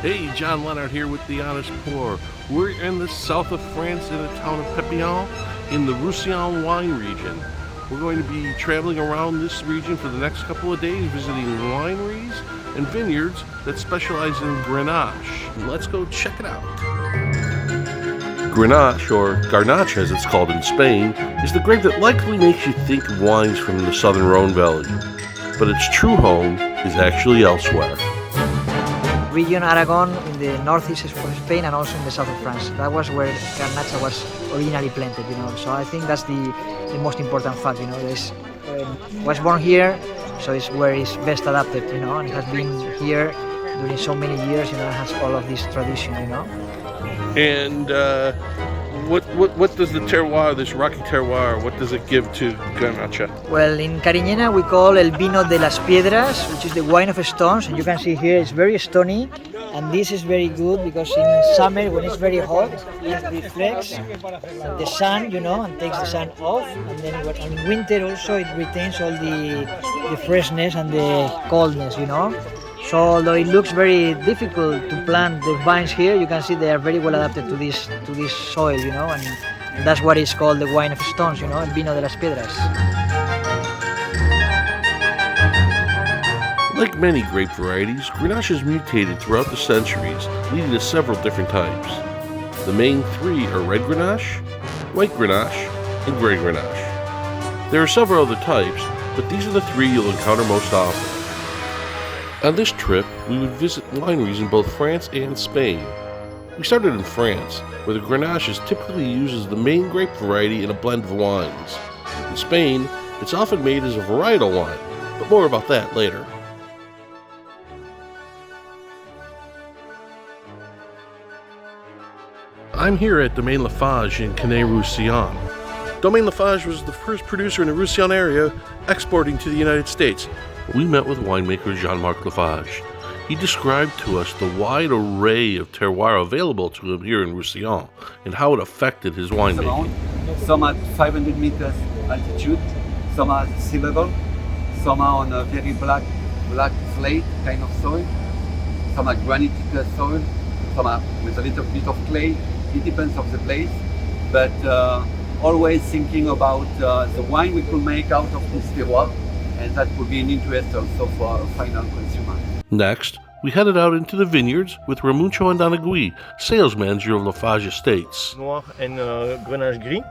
Hey, John Leonard here with The Honest Pour. We're in the south of France in the town of Pepillon in the Roussillon wine region. We're going to be traveling around this region for the next couple of days, visiting wineries and vineyards that specialize in Grenache. Let's go check it out. Grenache, or Grenache as it's called in Spain, is the grape that likely makes you think of wines from the southern Rhone Valley. But its true home is actually elsewhere. Region Aragon in the northeast of Spain and also in the south of France. That was where Grenache was originally planted, So I think that's the most important fact, It was born here, so it's where it's best adapted, and it has been here during so many years, it has all of this tradition, And what does the terroir, this rocky terroir, what does it give to Grenache? Well, in Cariñena we call el vino de las piedras, which is the wine of stones, and you can see here it's very stony, and this is very good because in summer when it's very hot, it reflects the sun, and takes the sun off, and then in winter also it retains all the freshness and the coldness, So although it looks very difficult to plant the vines here, you can see they are very well adapted to this soil, and that's what is called the wine of stones, el vino de las piedras. Like many grape varieties, Grenache has mutated throughout the centuries, leading to several different types. The main three are red Grenache, white Grenache, and gray Grenache. There are several other types, but these are the three you'll encounter most often. On this trip, we would visit wineries in both France and Spain. We started in France, where the Grenache is typically used as the main grape variety in a blend of wines. In Spain, it's often made as a varietal wine, but more about that later. I'm here at Domaine Lafage in Canet-Roussillon. Domaine Lafage was the first producer in the Roussillon area exporting to the United States. We met with winemaker Jean-Marc Lafage. He described to us the wide array of terroir available to him here in Roussillon and how it affected his winemaking. Some at 500 meters altitude, some at sea level, some are on a very black slate kind of soil, some are granitic soil, some are with a little bit of clay. It depends on the place, but always thinking about the wine we could make out of this terroir, and that would be an interest also for a final consumer. Next, we headed out into the vineyards with Ramuncho Andanagui, sales manager of Lafage Estates. Noir and Grenache Gris.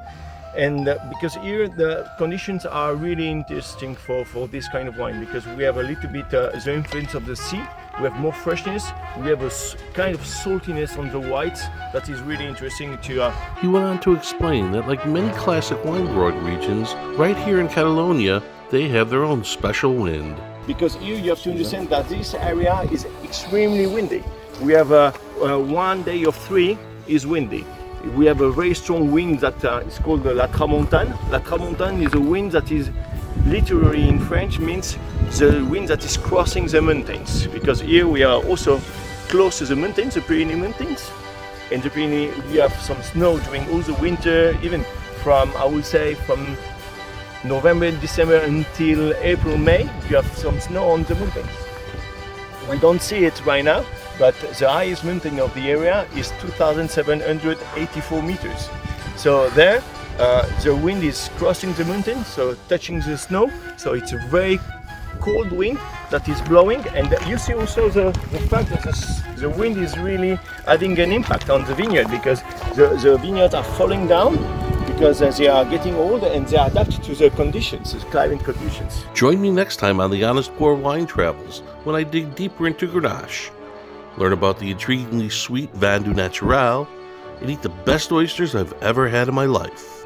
And because here the conditions are really interesting for this kind of wine, because we have a little bit the influence of the sea, we have more freshness, we have a kind of saltiness on the whites that is really interesting to... He went on to explain that like many classic wine growing regions, right here in Catalonia, they have their own special wind. Because here you have to understand that this area is extremely windy. We have one day of 3 is windy. We have a very strong wind that is called la tramontane. La tramontane is a wind that is literally in French means the wind that is crossing the mountains. Because here we are also close to the mountains, the Pyrenees mountains. In the Pyrenees we have some snow during all the winter, even from, I would say, from November, December until April, May, you have some snow on the mountains. We don't see it right now, but the highest mountain of the area is 2,784 meters. So there, the wind is crossing the mountain, so touching the snow. So it's a very cold wind that is blowing, and you see also the fact that the wind is really having an impact on the vineyard, because the vineyards are falling down because they are getting old and they are adapted to the conditions, the climate conditions. Join me next time on the Honest Pour Wine Travels when I dig deeper into Grenache, learn about the intriguingly sweet Vin du Natural, and eat the best oysters I've ever had in my life.